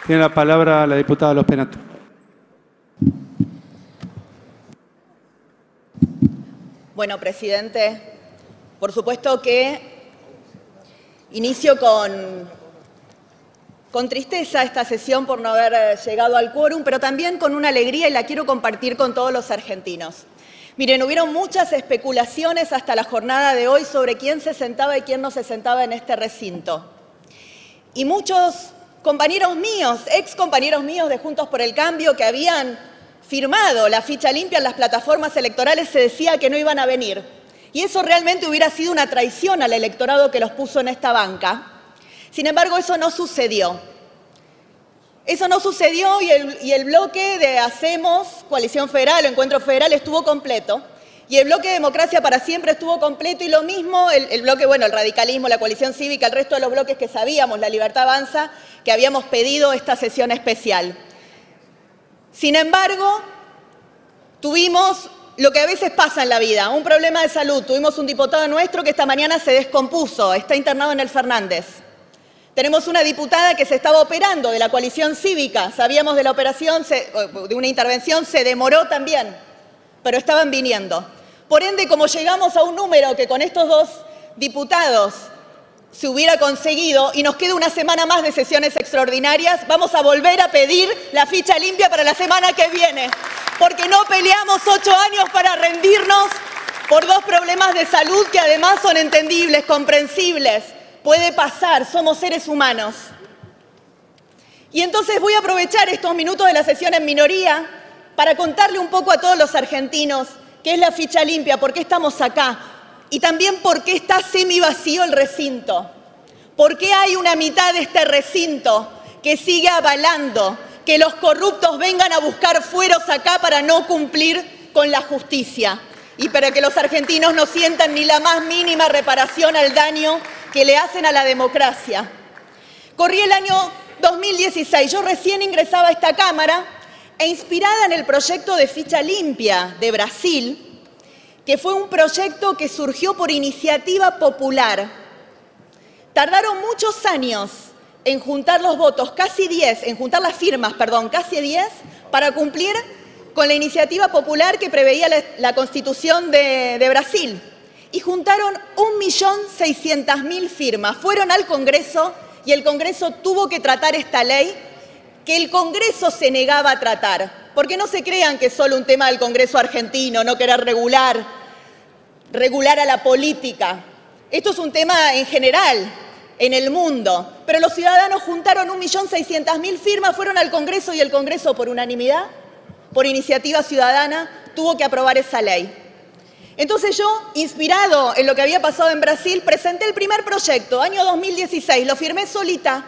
Tiene la palabra la diputada Los Penato. Bueno, presidente, por supuesto que inicio con tristeza esta sesión por no haber llegado al quórum, pero también con una alegría y la quiero compartir con todos los argentinos. Miren, hubieron muchas especulaciones hasta la jornada de hoy sobre quién se sentaba y quién no se sentaba en este recinto. Y muchos compañeros míos, ex compañeros míos de Juntos por el Cambio que habían firmado la ficha limpia en las plataformas electorales, se decía que no iban a venir. Y eso realmente hubiera sido una traición al electorado que los puso en esta banca. Sin embargo, eso no sucedió. Eso no sucedió y el bloque de Hacemos, Coalición Federal o Encuentro Federal estuvo completo. Y el bloque de Democracia para Siempre estuvo completo y lo mismo el bloque, bueno, el radicalismo, la coalición cívica, el resto de los bloques que sabíamos, la Libertad Avanza, que habíamos pedido esta sesión especial. Sin embargo, tuvimos lo que a veces pasa en la vida, un problema de salud. Tuvimos un diputado nuestro que esta mañana se descompuso, está internado en el Fernández. Tenemos una diputada que se estaba operando de la coalición cívica. Sabíamos de la operación, de una intervención, se demoró también, pero estaban viniendo. Por ende, como llegamos a un número que con estos dos diputados se hubiera conseguido y nos queda una semana más de sesiones extraordinarias, vamos a volver a pedir la ficha limpia para la semana que viene, porque no peleamos 8 años para rendirnos por dos problemas de salud que además son entendibles, comprensibles. Puede pasar, somos seres humanos. Y entonces voy a aprovechar estos minutos de la sesión en minoría para contarle un poco a todos los argentinos qué es la ficha limpia, por qué estamos acá y también por qué está semivacío el recinto. ¿Por qué hay una mitad de este recinto que sigue avalando que los corruptos vengan a buscar fueros acá para no cumplir con la justicia y para que los argentinos no sientan ni la más mínima reparación al daño que le hacen a la democracia? Corría el año 2016, yo recién ingresaba a esta Cámara e inspirada en el proyecto de ficha limpia de Brasil, que fue un proyecto que surgió por iniciativa popular. Tardaron muchos años en juntar los votos, casi 10, en juntar las firmas, perdón, casi 10, para cumplir con la iniciativa popular que preveía la Constitución de Brasil. Y juntaron 1.600.000 firmas. Fueron al Congreso y el Congreso tuvo que tratar esta ley que el Congreso se negaba a tratar. Porque no se crean que es solo un tema del Congreso argentino, no querer regular a la política. Esto es un tema en general, en el mundo. Pero los ciudadanos juntaron 1.600.000 firmas, fueron al Congreso y el Congreso, por unanimidad, por iniciativa ciudadana, tuvo que aprobar esa ley. Entonces yo, inspirado en lo que había pasado en Brasil, presenté el primer proyecto, año 2016, lo firmé solita.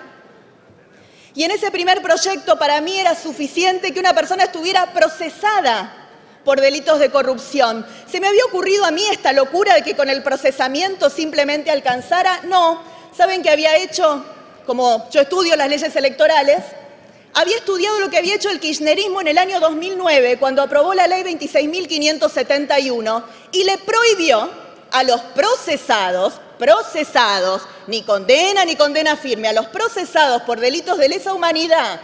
Y en ese primer proyecto para mí era suficiente que una persona estuviera procesada por delitos de corrupción. ¿Se me había ocurrido a mí esta locura de que con el procesamiento simplemente alcanzara? No. ¿Saben qué había hecho? Como yo estudio las leyes electorales, había estudiado lo que había hecho el kirchnerismo en el año 2009, cuando aprobó la ley 26.571 y le prohibió a los procesados, ni condena firme, a los procesados por delitos de lesa humanidad,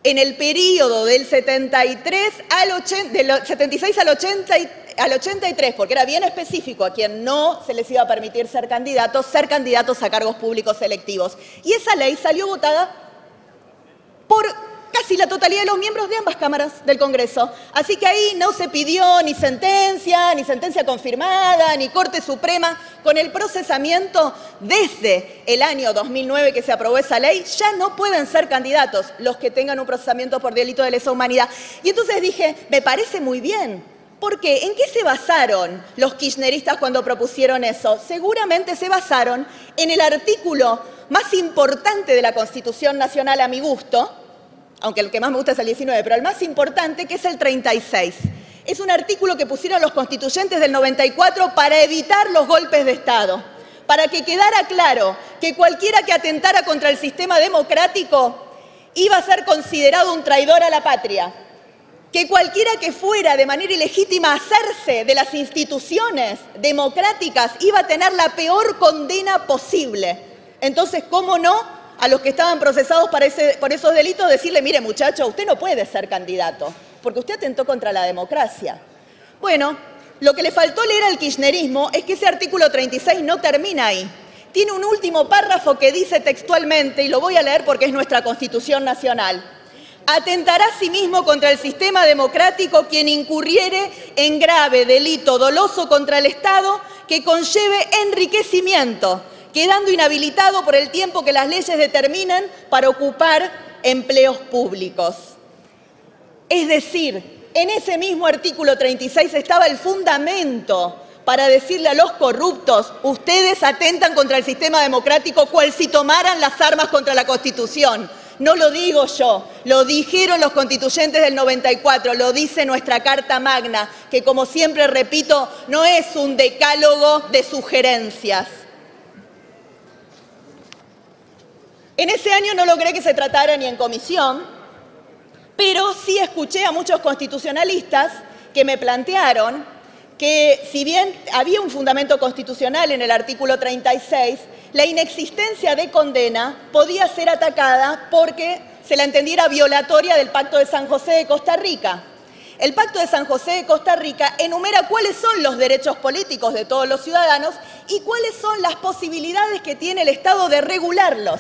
en el periodo del 76 al 83, porque era bien específico a quien no se les iba a permitir ser candidatos a cargos públicos electivos. Y esa ley salió votada por casi la totalidad de los miembros de ambas cámaras del Congreso. Así que ahí no se pidió ni sentencia confirmada, ni Corte Suprema. Con el procesamiento desde el año 2009 que se aprobó esa ley, ya no pueden ser candidatos los que tengan un procesamiento por delito de lesa humanidad. Y entonces dije, me parece muy bien. ¿Por qué? ¿En qué se basaron los kirchneristas cuando propusieron eso? Seguramente se basaron en el artículo más importante de la Constitución Nacional a mi gusto, aunque el que más me gusta es el 19, pero el más importante, que es el 36. Es un artículo que pusieron los constituyentes del 94 para evitar los golpes de Estado, para que quedara claro que cualquiera que atentara contra el sistema democrático iba a ser considerado un traidor a la patria, que cualquiera que fuera de manera ilegítima a hacerse de las instituciones democráticas iba a tener la peor condena posible. Entonces, ¿cómo no a los que estaban procesados por esos delitos, decirle, mire muchacho, usted no puede ser candidato, porque usted atentó contra la democracia. Bueno, lo que le faltó leer al kirchnerismo es que ese artículo 36 no termina ahí. Tiene un último párrafo que dice textualmente, y lo voy a leer porque es nuestra Constitución Nacional: atentará asimismo contra el sistema democrático quien incurriere en grave delito doloso contra el Estado que conlleve enriquecimiento, quedando inhabilitado por el tiempo que las leyes determinan para ocupar empleos públicos. Es decir, en ese mismo artículo 36 estaba el fundamento para decirle a los corruptos, ustedes atentan contra el sistema democrático cual si tomaran las armas contra la Constitución. No lo digo yo, lo dijeron los constituyentes del 94, lo dice nuestra Carta Magna, que como siempre repito, no es un decálogo de sugerencias. En ese año no logré que se tratara ni en comisión, pero sí escuché a muchos constitucionalistas que me plantearon que si bien había un fundamento constitucional en el artículo 36, la inexistencia de condena podía ser atacada porque se la entendiera violatoria del Pacto de San José de Costa Rica. El Pacto de San José de Costa Rica enumera cuáles son los derechos políticos de todos los ciudadanos y cuáles son las posibilidades que tiene el Estado de regularlos.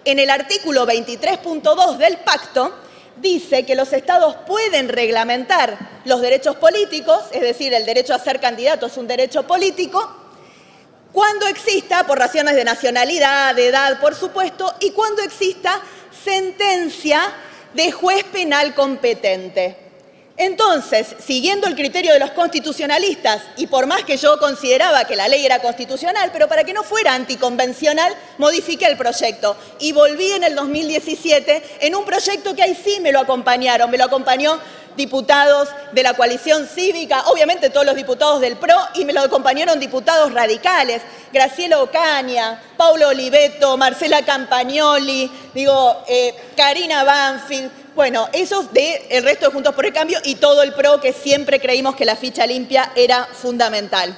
En el artículo 23.2 del pacto dice que los estados pueden reglamentar los derechos políticos, es decir, el derecho a ser candidato es un derecho político, cuando exista, por razones de nacionalidad, de edad, por supuesto, y cuando exista sentencia de juez penal competente. Entonces, siguiendo el criterio de los constitucionalistas, y por más que yo consideraba que la ley era constitucional, pero para que no fuera anticonvencional, modifiqué el proyecto y volví en el 2017 en un proyecto que ahí sí me lo acompañaron. Me lo acompañó diputados de la coalición cívica, obviamente todos los diputados del PRO, y me lo acompañaron diputados radicales, Graciela Ocaña, Paulo Oliveto, Marcela Campagnoli, Karina Banfield. Bueno, esos del resto de Juntos por el Cambio y todo el PRO, que siempre creímos que la ficha limpia era fundamental.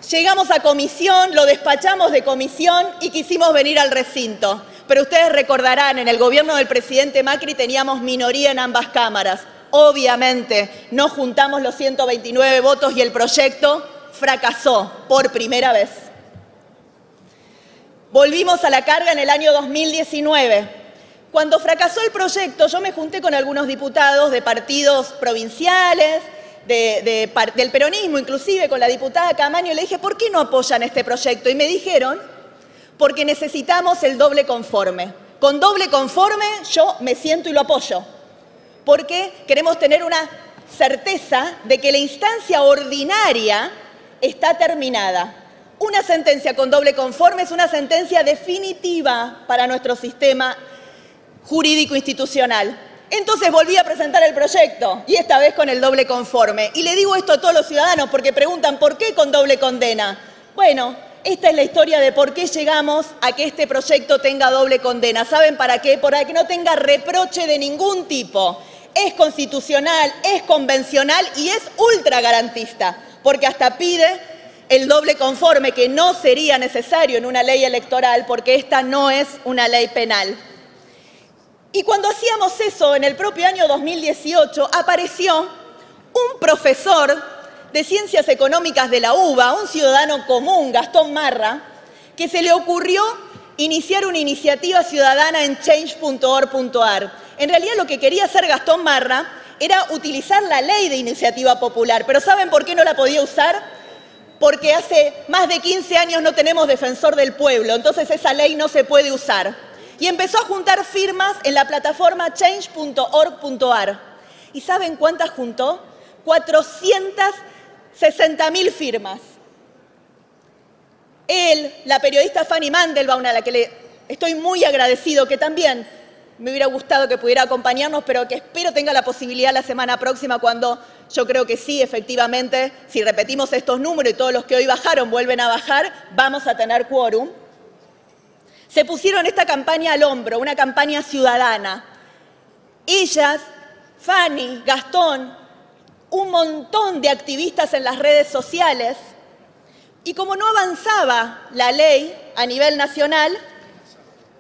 Llegamos a comisión, lo despachamos de comisión y quisimos venir al recinto. Pero ustedes recordarán, en el gobierno del presidente Macri teníamos minoría en ambas cámaras. Obviamente no juntamos los 129 votos y el proyecto fracasó por primera vez. Volvimos a la carga en el año 2019. Cuando fracasó el proyecto, yo me junté con algunos diputados de partidos provinciales, del peronismo, inclusive con la diputada Camaño, y le dije, ¿por qué no apoyan este proyecto? Y me dijeron, porque necesitamos el doble conforme. Con doble conforme yo me siento y lo apoyo, porque queremos tener una certeza de que la instancia ordinaria está terminada. Una sentencia con doble conforme es una sentencia definitiva para nuestro sistema jurídico institucional. Entonces volví a presentar el proyecto, y esta vez con el doble conforme. Y le digo esto a todos los ciudadanos porque preguntan ¿por qué con doble condena? Bueno, esta es la historia de por qué llegamos a que este proyecto tenga doble condena. ¿Saben para qué? Para que no tenga reproche de ningún tipo. Es constitucional, es convencional y es ultra garantista, porque hasta pide el doble conforme, que no sería necesario en una ley electoral, porque esta no es una ley penal. Y cuando hacíamos eso en el propio año 2018, apareció un profesor de Ciencias Económicas de la UBA, un ciudadano común, Gastón Marra, que se le ocurrió iniciar una iniciativa ciudadana en change.org.ar. En realidad lo que quería hacer Gastón Marra era utilizar la ley de iniciativa popular, pero ¿saben por qué no la podía usar? Porque hace más de 15 años no tenemos defensor del pueblo, entonces esa ley no se puede usar. Y empezó a juntar firmas en la plataforma change.org.ar. ¿Y saben cuántas juntó? 460.000 firmas. Él, la periodista Fanny Mandelbaum, a la que le estoy muy agradecido, que también me hubiera gustado que pudiera acompañarnos, pero que espero tenga la posibilidad la semana próxima, cuando yo creo que sí, efectivamente, si repetimos estos números y todos los que hoy bajaron vuelven a bajar, vamos a tener quórum. Se pusieron esta campaña al hombro, una campaña ciudadana. Ellas, Fanny, Gastón, un montón de activistas en las redes sociales, y como no avanzaba la ley a nivel nacional,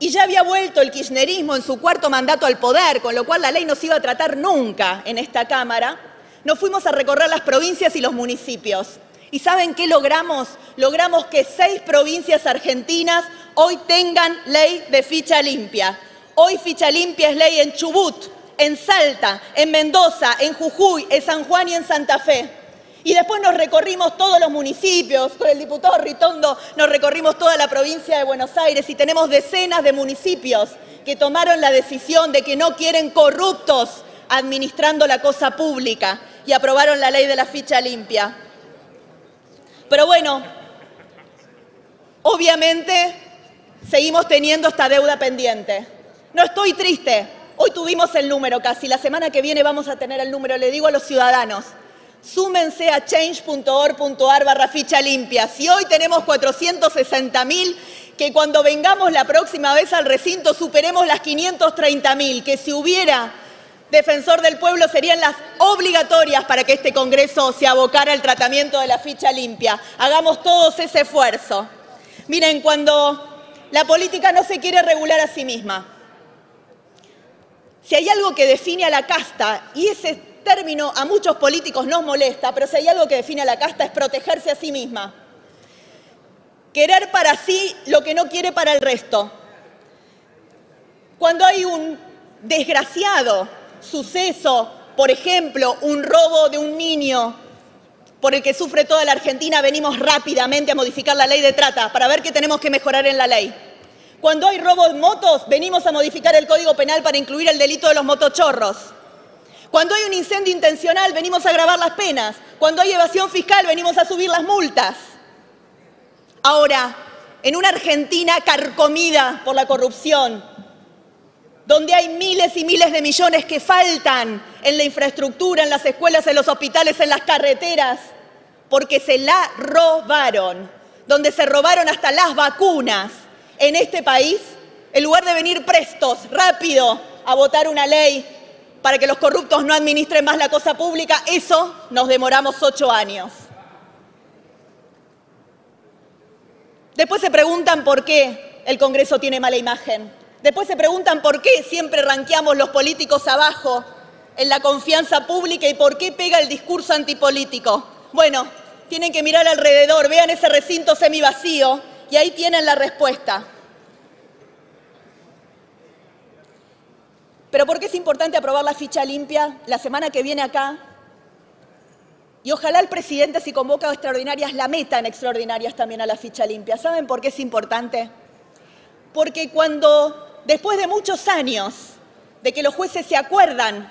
y ya había vuelto el kirchnerismo en su cuarto mandato al poder, con lo cual la ley no se iba a tratar nunca en esta Cámara, nos fuimos a recorrer las provincias y los municipios. ¿Y saben qué logramos? Logramos que 6 provincias argentinas hoy tengan ley de ficha limpia. Hoy ficha limpia es ley en Chubut, en Salta, en Mendoza, en Jujuy, en San Juan y en Santa Fe. Y después nos recorrimos todos los municipios, con el diputado Ritondo nos recorrimos toda la provincia de Buenos Aires y tenemos decenas de municipios que tomaron la decisión de que no quieren corruptos administrando la cosa pública y aprobaron la ley de la ficha limpia. Pero bueno, obviamente seguimos teniendo esta deuda pendiente. No estoy triste, hoy tuvimos el número casi, la semana que viene vamos a tener el número, le digo a los ciudadanos. Súmense a change.org.ar/ficha limpia. Si hoy tenemos 460.000, que cuando vengamos la próxima vez al recinto superemos las 530.000, que si hubiera defensor del pueblo serían las obligatorias para que este Congreso se abocara al tratamiento de la ficha limpia. Hagamos todos ese esfuerzo. Miren, cuando la política no se quiere regular a sí misma, si hay algo que define a la casta, y ese término a muchos políticos nos molesta, pero si hay algo que define a la casta es protegerse a sí misma. Querer para sí lo que no quiere para el resto. Cuando hay un desgraciado suceso, por ejemplo, un robo de un niño por el que sufre toda la Argentina, venimos rápidamente a modificar la ley de trata para ver qué tenemos que mejorar en la ley. Cuando hay robo de motos, venimos a modificar el Código Penal para incluir el delito de los motochorros. Cuando hay un incendio intencional, venimos a agravar las penas. Cuando hay evasión fiscal, venimos a subir las multas. Ahora, en una Argentina carcomida por la corrupción, donde hay miles y miles de millones que faltan en la infraestructura, en las escuelas, en los hospitales, en las carreteras, porque se la robaron, donde se robaron hasta las vacunas, en este país, en lugar de venir prestos, rápido, a votar una ley para que los corruptos no administren más la cosa pública, eso nos demoramos 8 años. Después se preguntan por qué el Congreso tiene mala imagen. Después se preguntan por qué siempre ranqueamos los políticos abajo en la confianza pública y por qué pega el discurso antipolítico. Bueno, tienen que mirar alrededor, vean ese recinto semivacío y ahí tienen la respuesta. Pero ¿por qué es importante aprobar la ficha limpia la semana que viene acá? Y ojalá el presidente, si convoca extraordinarias, la meta en extraordinarias también a la ficha limpia. ¿Saben por qué es importante? Porque cuando, después de muchos años de que los jueces se acuerdan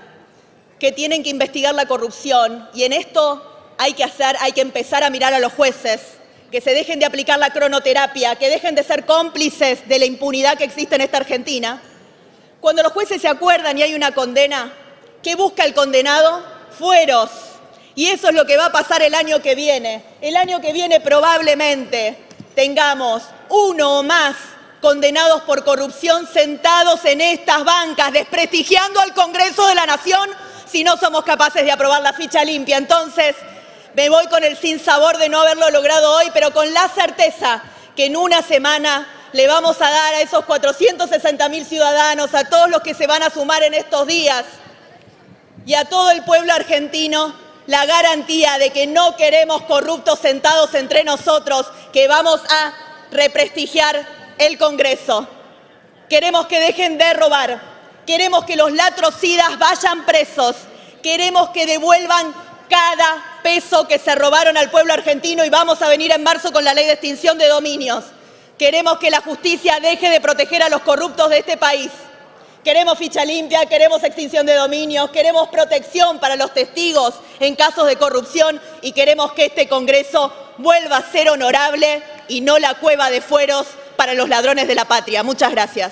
que tienen que investigar la corrupción, y en esto hay que empezar a mirar a los jueces, que se dejen de aplicar la cronoterapia, que dejen de ser cómplices de la impunidad que existe en esta Argentina. Cuando los jueces se acuerdan y hay una condena, ¿qué busca el condenado? Fueros. Y eso es lo que va a pasar el año que viene. El año que viene probablemente tengamos 1 o más condenados por corrupción sentados en estas bancas, desprestigiando al Congreso de la Nación si no somos capaces de aprobar la ficha limpia. Entonces, me voy con el sinsabor de no haberlo logrado hoy, pero con la certeza que en una semana le vamos a dar a esos 460.000 ciudadanos, a todos los que se van a sumar en estos días y a todo el pueblo argentino, la garantía de que no queremos corruptos sentados entre nosotros, que vamos a represtigiar el Congreso. Queremos que dejen de robar, queremos que los latrocidas vayan presos, queremos que devuelvan cada peso que se robaron al pueblo argentino y vamos a venir en marzo con la ley de extinción de dominios. Queremos que la justicia deje de proteger a los corruptos de este país. Queremos ficha limpia, queremos extinción de dominios, queremos protección para los testigos en casos de corrupción y queremos que este Congreso vuelva a ser honorable y no la cueva de fueros para los ladrones de la patria. Muchas gracias.